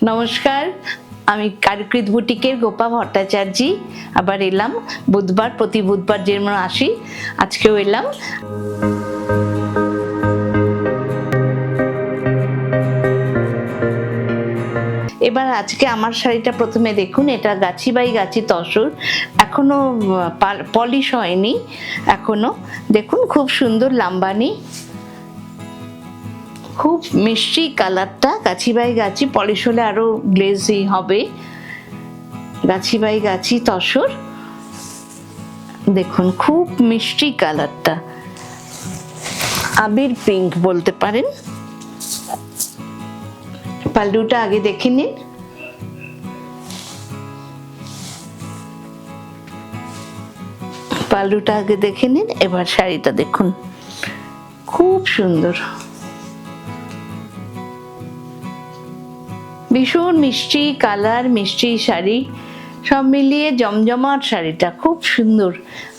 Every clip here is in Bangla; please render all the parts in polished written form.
নমস্কার, আমি কারুকৃত বুটিকের গোপা ভট্টাচার্যি আবার এলাম প্রতি বুধবার যেমন আসি আজকেও এলাম। এবার আজকে আমার শাড়িটা প্রথমে দেখুন, এটা গাছি বাই গাছি তসর, এখনো পলিশ হয়নি এখনো। দেখুন খুব সুন্দর লাম্বানি, খুব মিষ্টি কালারটা, গাছি বাই গাছি, পলিশ হলে আরো গ্লেজি হবে। গাছি বাই গাছি তসর, দেখুন খুব মিষ্টি কালারটা, আবির পিঙ্ক বলতে পারেন। পাল্লুটা আগে দেখে নিন। পাল্লুটা আগে দেখে নিন, এবার শাড়িটা দেখুন, খুব সুন্দর, ভীষণ মিষ্টি কালার, মিষ্টি শাড়ি, সব মিলিয়ে জমজমাট শাড়িটা খুব সুন্দর,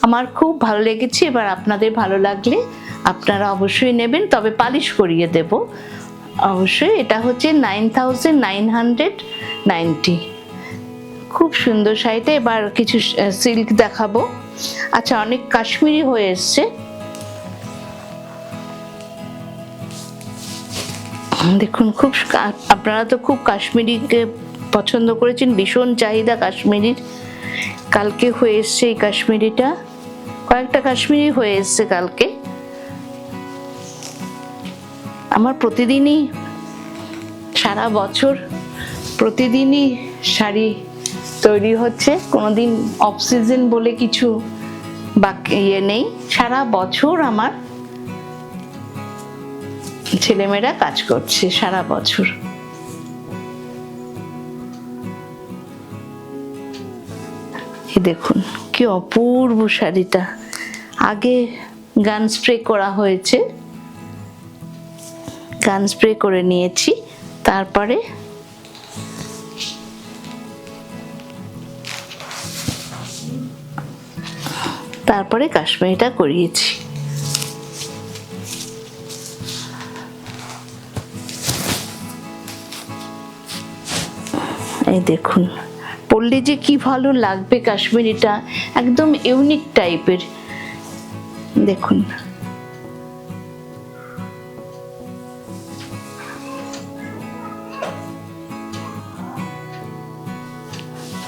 আমার খুব ভালো লেগেছে। এবার আপনাদের ভালো লাগলে আপনারা অবশ্যই নেবেন, তবে পালিশ করিয়ে দেব অবশ্যই। এটা হচ্ছে 9990। খুব সুন্দর শাড়িটা। এবার কিছু সিল্ক দেখাবো। আচ্ছা, অনেক কাশ্মীরি হয়ে এসছে, দেখুন খুব, আপনারা তো খুব কাশ্মীরিকে পছন্দ করেছেন, ভীষণ চাহিদা কাশ্মীরির। কালকে হয়ে এসছে এই কাশ্মীরিটা, কয়েকটা কাশ্মীরি হয়ে এসছে কালকে। আমার প্রতিদিনই, সারা বছর প্রতিদিনই শাড়ি তৈরি হচ্ছে, কোনোদিন অফ সিজন বলে কিছু বাকি নেই। সারা বছর আমার ছেলেমেয়েরা কাজ করছে সারা বছর। এই দেখুন কি অপূর্ব শাড়িটা, আগে গান স্প্রে করা হয়েছে, গান স্প্রে করে নিয়েছি, তারপরে কাশ্মীরিটা করিয়েছি। এই দেখুন, পরলে যে কি ভালো লাগবে কাশ্মীরিটা, একদম ইউনিক টাইপের। দেখুন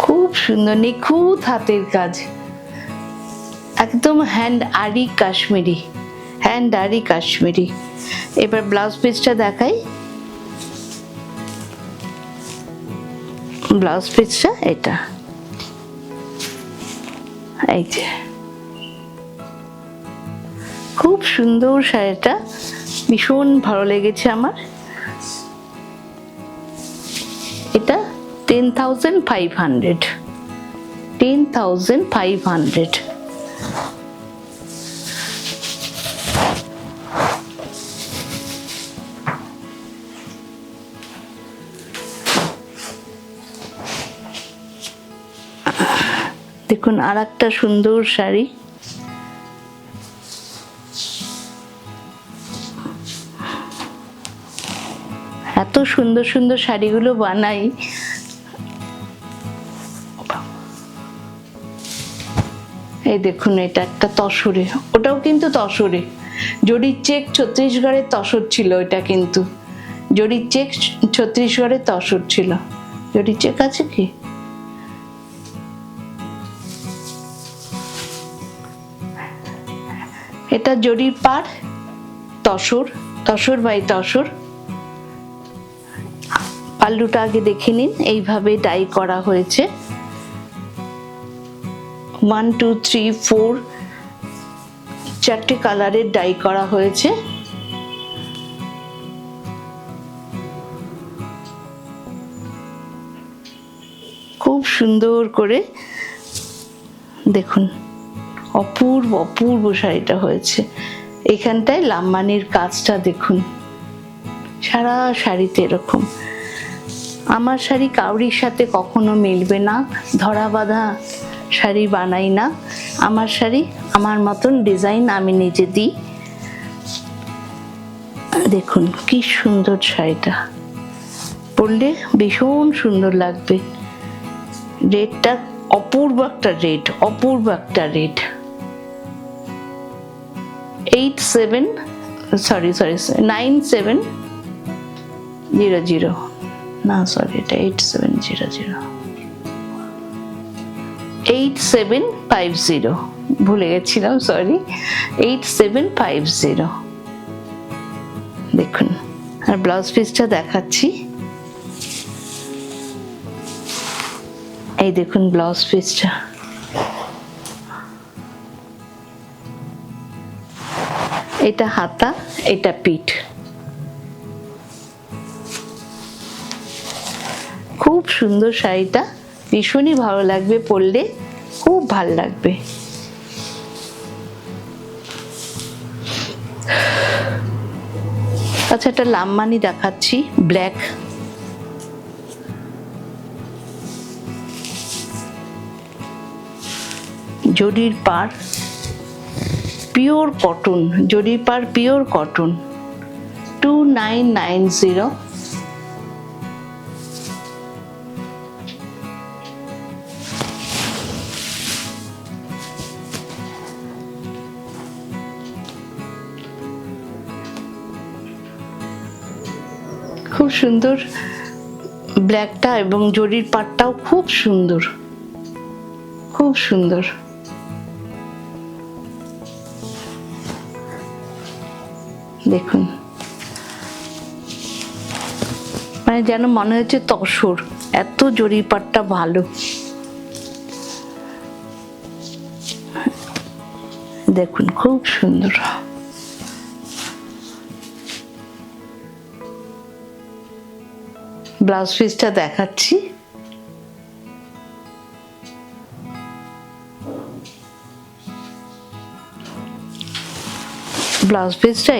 খুব সুন্দর, নিখুঁত হাতের কাজ, একদম হ্যান্ড আরি কাশ্মীরি, হ্যান্ড আরি কাশ্মীরি। এবার ব্লাউজ পিসটা দেখাই। ব্লাউজ পিসটা এটা, এই যে খুব সুন্দর শাড়িটা, ভীষণ ভালো লেগেছে আমার। এটা 10,500। দেখুন আর একটা সুন্দর শাড়ি, এত সুন্দর সুন্দর শাড়িগুলো বানাই। এই দেখুন, এটা একটা তসরে, ওটাও কিন্তু তসরে, জরির চেক ছত্তিশগড়ের তসর ছিল, এটা কিন্তু জরির চেক ছত্তিশগড়ের তসর ছিল। জরির চেক আছে কি? এটা জরির পাড়, তসর বাই তসর। পাল্লুটা আগে দেখে নিন, এইভাবে ডাই করা হয়েছে, 1 2 3 4 চারটে কালারের ডাই করা হয়েছে। খুব সুন্দর করে দেখুন, অপূর্ব অপূর্ব শাড়িটা হয়েছে। এখানটায় লাম্বানির কাজটা দেখুন, সারা শাড়িতে এরকম। আমার শাড়ি কাউরির সাথে কখনো মিলবে না, ধরা বাঁধা শাড়ি বানাই না। আমার শাড়ি আমার মতন ডিজাইন আমি নিজে দিই। দেখুন কি সুন্দর শাড়িটা, পরলে ভীষণ সুন্দর লাগবে। রেডটা অপূর্ব একটা রেড, অপূর্ব একটা রেড। 9700 না, সরি, এটা 8700 8750, ভুলে গেছিলাম, সরি, 8750। দেখুন, আর ব্লাউজ পিসটা দেখাচ্ছি। এই দেখুন ব্লাউজ পিসটা, এটা হাতা, এটা পিঠ। খুব সুন্দর শাড়িটা, ভীষণই ভালো লাগবে পরলে, খুব ভালো লাগবে। আচ্ছা, একটা লামবানি দেখাচ্ছি, ব্ল্যাক। জরির পাড়, পিওর কটন, জরির পাড় পিওর কটন, 2990। খুব সুন্দর ব্ল্যাকটা, এবং জরির পাড়টাও খুব সুন্দর, খুব সুন্দর। দেখুন, মানে যেন মনে হচ্ছে তসর, এত জরির পাড়টা ভালো। দেখুন, খুব সুন্দর। ব্লাউজ পিসটা দেখাচ্ছি। ব্লাউজ পিসটা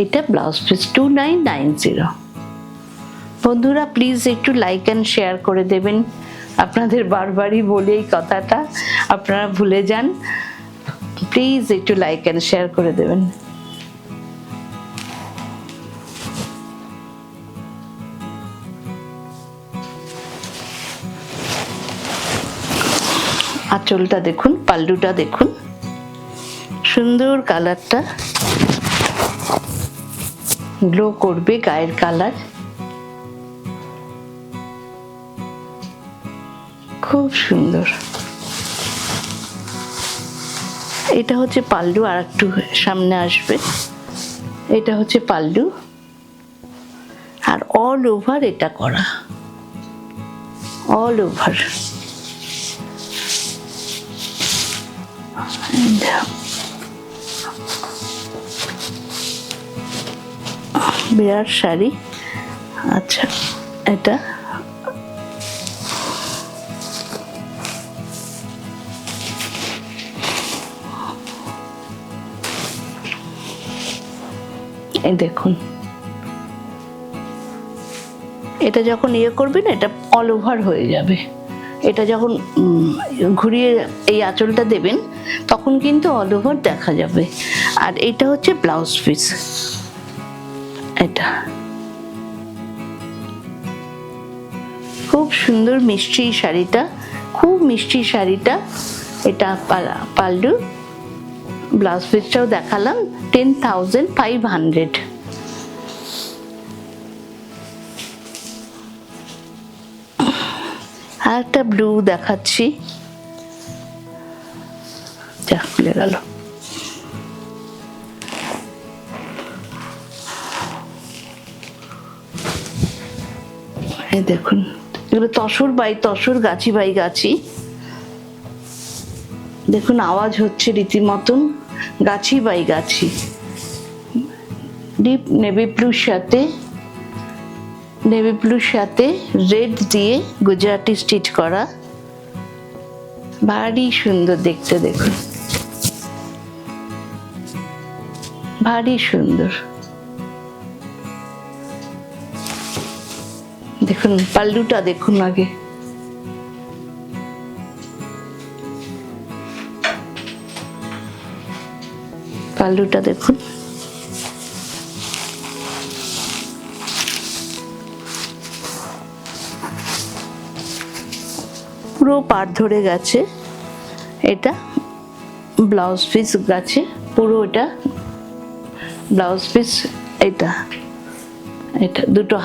এটা ব্লাউজ পিস 2990। বন্ধুরা, প্লিজ একটু লাইক অ্যান্ড শেয়ার করে দেবেন। আপনাদের বারবারই বলে এই কথাটা, আপনারা ভুলে যান। প্লিজ একটু লাইক অ্যান্ড শেয়ার করে দেবেন। আঁচলটা দেখুন, পাল্লুটা দেখুন, সুন্দর কালারটা, গ্লো করবে গায়ের কালার, খুব সুন্দর। এটা হচ্ছে পাল্লু, আর একটু সামনে আসবে, এটা হচ্ছে পাল্লু, আর অল ওভার এটা করা, অল ওভার। বিরাট শাড়ি। আচ্ছা, এটা এই দেখুন, এটা যখন ইয়ে করবেন, এটা অল ওভার হয়ে যাবে। এটা যখন ঘুরিয়ে এই আঁচলটা দেবেন, তখন কিন্তু অল ওভার দেখা যাবে। আর এটা হচ্ছে ব্লাউজ পিস। এটা খুব সুন্দর মিষ্টি শাড়িটা, খুব মিষ্টি শাড়িটা। এটা পাল্লু, ব্লাউজ পিসটাও দেখালাম, 10,500। আর একটা ব্লু দেখাচ্ছি, যা খুলে গেল। এই দেখুন, এগুলো tussar by tussar, Gachhi by গাছি। দেখুন, আওয়াজ হচ্ছে রীতিমতন, গাছি বাই গাছি। ডিপ নেভি ব্লুর সাথে রেড দিয়ে গুজরাটি স্টিচ করা, ভারী সুন্দর দেখতে। দেখুন, ভারী সুন্দর। দেখুন পাল্লুটা দেখুন আগে, পাল্লুটা দেখুন। পুরো পাড় ধরে গেছে। এটা ব্লাউজ পিস গেছে পুরো, এটা ব্লাউজ পিস। এটা এটা দুটো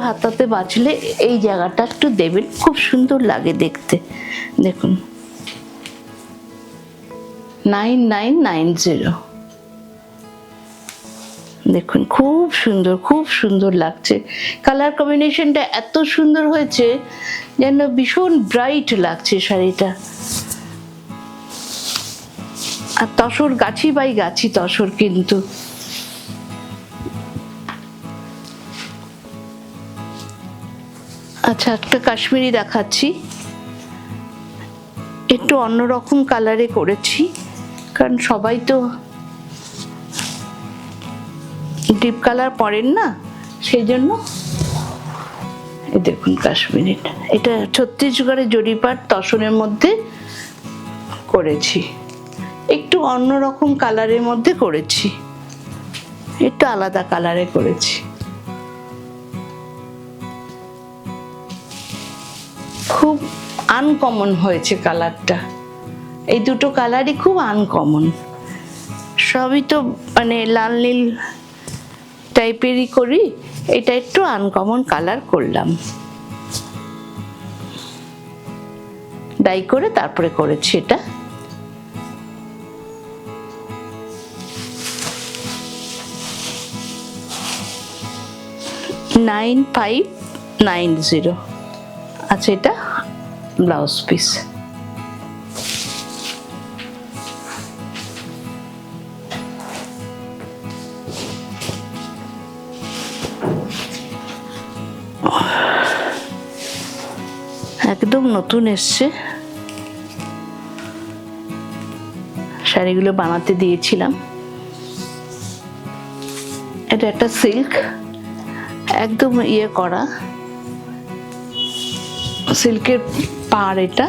হাতাতে বাঁচলে এই জায়গাটা একটু দেবেন, খুব সুন্দর লাগে দেখতে। দেখুন 9990। দেখুন খুব সুন্দর লাগছে। কালার কম্বিনেশনটা এত সুন্দর হয়েছে যেন ভীষণ ব্রাইট লাগছে শাড়িটা। আর তসর গাছি বাই গাছি তসর কিন্তু। আচ্ছা, একটা কাশ্মীরি দেখাচ্ছি, একটু অন্যরকম কালারে করেছি, কারণ সবাই তো ডিপ কালার পরেন না, সেই জন্য। এই দেখুন কাশ্মীরিটা, এটা ছত্তিশগড়ের জরিপাট তসরের মধ্যে করেছি, একটু অন্যরকম কালারের মধ্যে করেছি, একটু আলাদা কালারে করেছি। খুব আনকমন হয়েছে কালারটা, এই দুটো কালারই খুব আনকমন। সবই তো মানে লাল নীল টাইপেরই করি, এটা একটু আনকমন কালার করলাম, ডাই করে তারপরে করেছি এটা। $9590। আচ্ছা, এটা ব্লাউজ পিস। একদম নতুন এসছে, শাড়িগুলো বানাতে দিয়েছিলাম। এটা একটা সিল্ক, একদম ইয়ে করা সিল্কের পাড়। এটা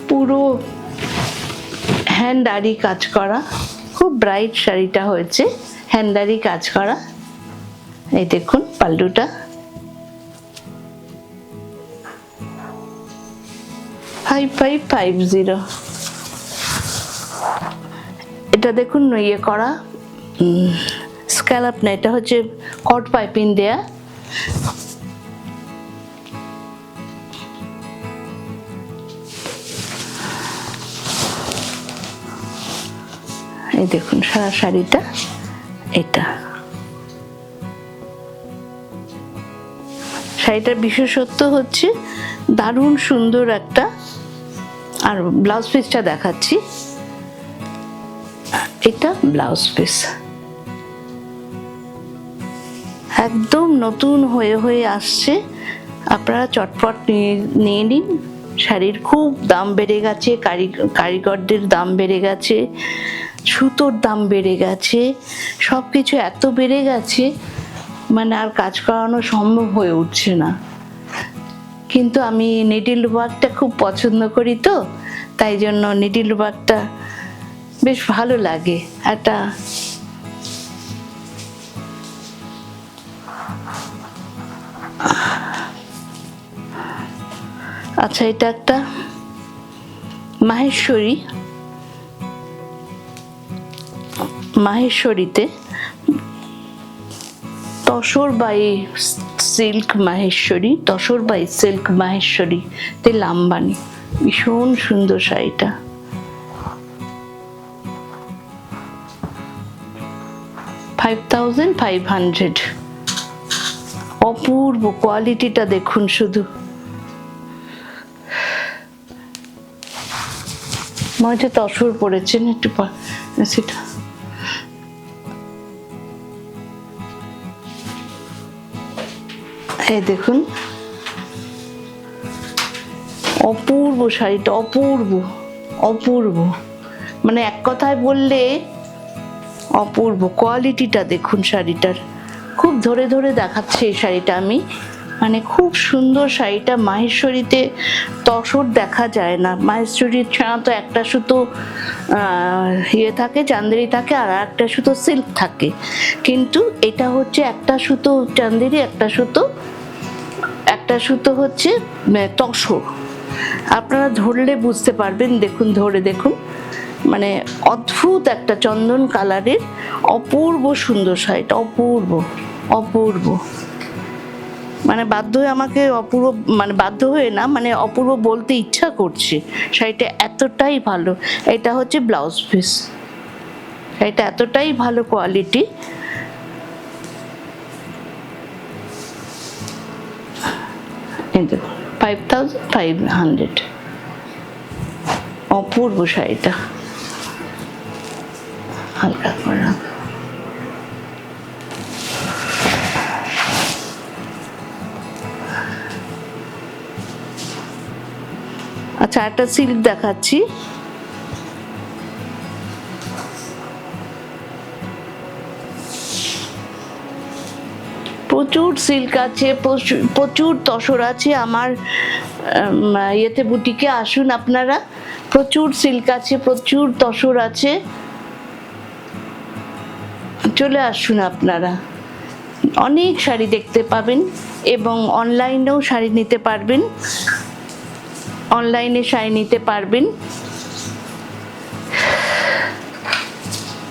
পুরো হ্যান্ডারি কাজ করা, খুব ব্রাইট শাড়িটা হয়েছে, হ্যান্ডারি কাজ করা। এই দেখুন পাল্লুটা, $5550। এটা দেখুন ইয়ে করা স্ক্যালপ না, এটা হচ্ছে কট পাইপিং দেয়া। এই দেখুন সারা শাড়িটা। এটা শাড়িটার বিশেষত্ব হচ্ছে দারুণ সুন্দর একটা। আর ব্লাউজ পিসটা দেখাচ্ছি, এটা ব্লাউজ পিস একদম নতুন হয়ে আসছে। আপনারা চটপট নিয়ে নিন। শাড়ির খুব দাম বেড়ে গেছে, কারিগরদের দাম বেড়ে গেছে, সুতোর দাম বেড়ে গেছে, সব কিছু এত বেড়ে গেছে মানে আর কাজ করানো সম্ভব হয়ে উঠছে না। কিন্তু আমি নিডল ওয়ার্কটা খুব পছন্দ করি, তো তাই জন্য নিডল ওয়ার্কটা বেশ ভালো লাগে। একটা আচ্ছা, এটা একটা মাহেশ্বরীতে তসর বাই সিল্ক মাহেশ্বরীতে লাম্বানি, ভীষণ সুন্দর শাড়িটা। $5500। অপূর্ব কোয়ালিটিটা দেখুন শুধু, মনে হচ্ছে তসর পড়েছেন একটু। সেটা এই দেখুন, অপূর্ব শাড়িটা, অপূর্ব মানে এক কথায় বললে অপূর্ব। কোয়ালিটিটা দেখুন শাড়িটার, খুব ধরে দেখাচ্ছে এই শাড়িটা আমি। মানে খুব সুন্দর শাড়িটা। মাহেশ্বরীতে তসর দেখা যায় না, মাহেশ্বরীর ছাড়া তো একটা সুতো ইয়ে থাকে, চান্দেরি থাকে, আর একটা সুতো সিল্ক থাকে, কিন্তু এটা হচ্ছে একটা সুতো চান্দেরি, একটা সুতো হচ্ছে তসর। আপনারা ধরলে বুঝতে পারবেন, দেখুন, ধরে দেখুন, মানে অদ্ভুত একটা চন্দন কালারের অপূর্ব সুন্দর শাড়িটা, অপূর্ব অপূর্ব। মানে বাধ্য হয়ে আমাকে অপূর্ব, মানে বাধ্য হয়ে না, মানে অপূর্ব বলতে ইচ্ছা করছে, শাড়িটা এতটাই ভালো। এটা হচ্ছে ব্লাউজ পিস, শাড়িটা এতটাই ভালো কোয়ালিটি। এই দেখুন 5500, অপূর্ব শাড়িটা। হালকা করে আচ্ছা, একটা সিল্ক দেখাচ্ছি। প্রচুর সিল্ক আছে, প্রচুর তসর আছে আমার ইয়েতে বুটিকে আসুন আপনারা। প্রচুর সিল্ক আছে, প্রচুর তসর আছে, চলে আসুন আপনারা। অনেক শাড়ি দেখতে পাবেন এবং অনলাইনেও শাড়ি নিতে পারবেন, অনলাইনে শাড়ি নিতে পারবেন।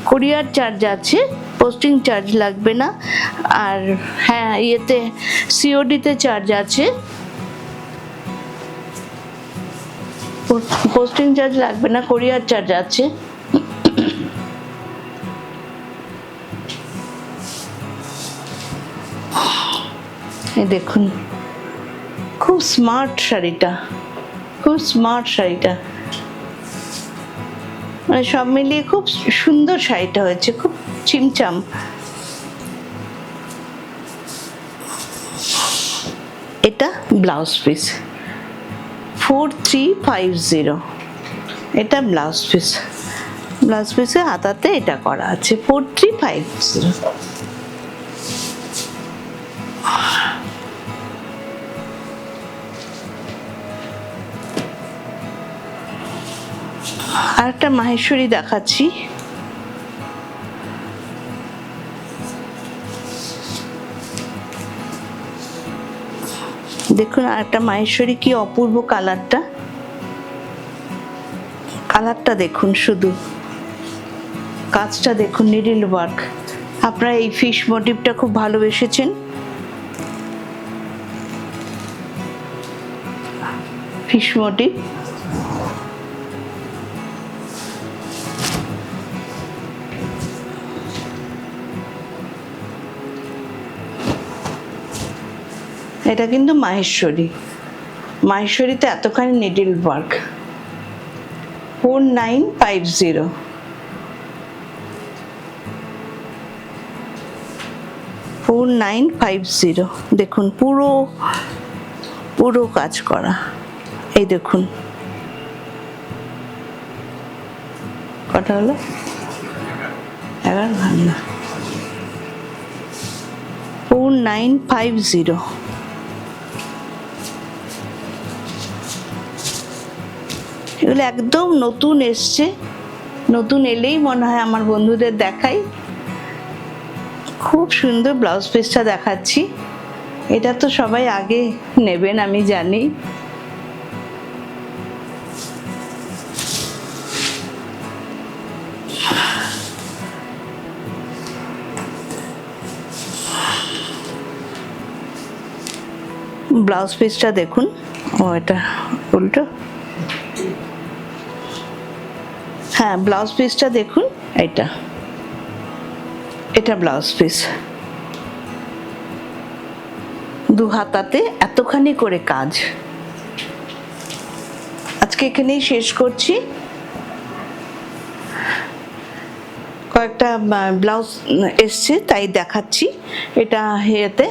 কুরিয়ার চার্জ আছে, পোস্টিং চার্জ লাগবে না। আর হ্যাঁ, ইয়েতে সিওডিতে চার্জ আছে, পোস্টিং চার্জ লাগবে না, কুরিয়ার চার্জ আছে। এই দেখুন, খুব স্মার্ট শাড়িটা, খুব স্মার্ট শাড়িটা, মানে সব মিলিয়ে খুব সুন্দর শাড়িটা হয়েছে, খুব চিমচাম। এটা ব্লাউজ পিস 4350, এটা ব্লাউজ পিস, ব্লাউজ পিসে হাতাতে এটা করা আছে 4350। আর একটা মাহেশ্বরী দেখাচ্ছি। দেখুন আর একটা মাহেশ্বরী, কি অপূর্ব কালারটা, কালারটা দেখুন, শুধু কাজটা দেখুন, নিডল ওয়ার্ক। আপনারা এই ফিশ মোটিভটা খুব ভালোবেসেছেন, ফিশ মোটিভ। এটা কিন্তু মাহেশ্বরী, মাহেশ্বরীতে এতখানি নিডল ওয়ার্ক। 4950, 4950। দেখুন পুরো পুরো কাজ করা, এই দেখুন কটা হলো, 11 4950। এগুলো একদম নতুন এসছে, নতুন এলেই মনে হয় আমার বন্ধুদের দেখাই। খুব সুন্দর ব্লাউজ পিসটা দেখাচ্ছি, এটা তো সবাই আগে নেবেন আমি জানি। ব্লাউজ পিসটা দেখুন, ও এটা উল্টো, হ্যাঁ ব্লাউজ পিসটা দেখুন, এটা ব্লাউজ পিস, দু হাতাতে এতখানি করে কাজ। আজকে এখানেই শেষ করছি। কয়েকটা ব্লাউজ এসছে তাই দেখাচ্ছি। এটা হেতে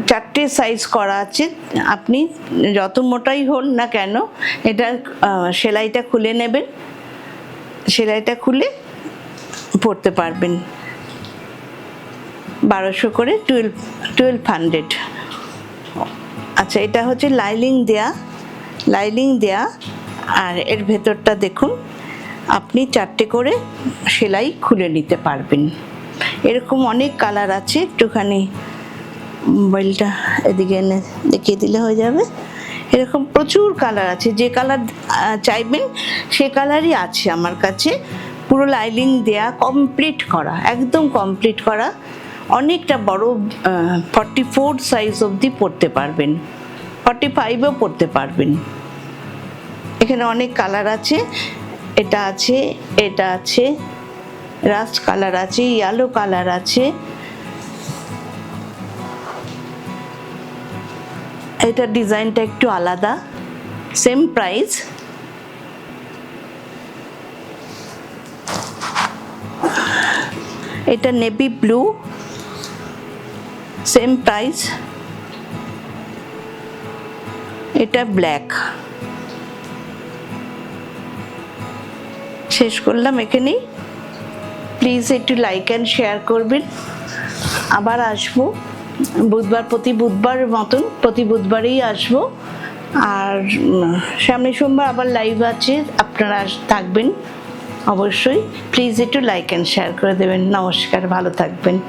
4টে সাইজ করা আছে, আপনি যত মোটাই হন না কেন এটা সেলাইটা খুলে নেবেন, সেলাইটা খুলে পরতে পারবেন। 1200 করে 1200। আচ্ছা, এটা হচ্ছে লাইলিং দেয়া আর এর ভেতরটা দেখুন, আপনি 4টে করে সেলাই খুলে নিতে পারবেন। এরকম অনেক কালার আছে, একটুখানি মোবাইলটা এদিকে এনে দেখিয়ে দিলে হয়ে যাবে। এরকম প্রচুর কালার আছে, যে কালার চাইবেন সে কালারই আছে আমার কাছে। পুরো লাইলিং দেয়া, কমপ্লিট করা, একদম কমপ্লিট করা। অনেকটা বড়, 44 সাইজ অবধি পরতে পারবেন, 45ও পরতে পারবেন। এখানে অনেক কালার আছে, এটা আছে, রাস্ট কালার আছে, ইয়েলো কালার আছে। এটা ডিজাইনটা একটু আলাদা, সেম প্রাইস। এটা নেভি ব্লু, সেম প্রাইস। এটা ব্ল্যাক। শেষ করলাম এখানেই। প্লিজ একটু লাইক অ্যান্ড শেয়ার করবেন। আবার আসবো প্রতি বুধবার মতন, প্রতি বুধবারেই আসবো। আর সামনের সোমবার আবার লাইভ আছে, আপনারা থাকবেন অবশ্যই। প্লিজ একটু লাইক অ্যান্ড শেয়ার করে দেবেন। নমস্কার, ভালো থাকবেন।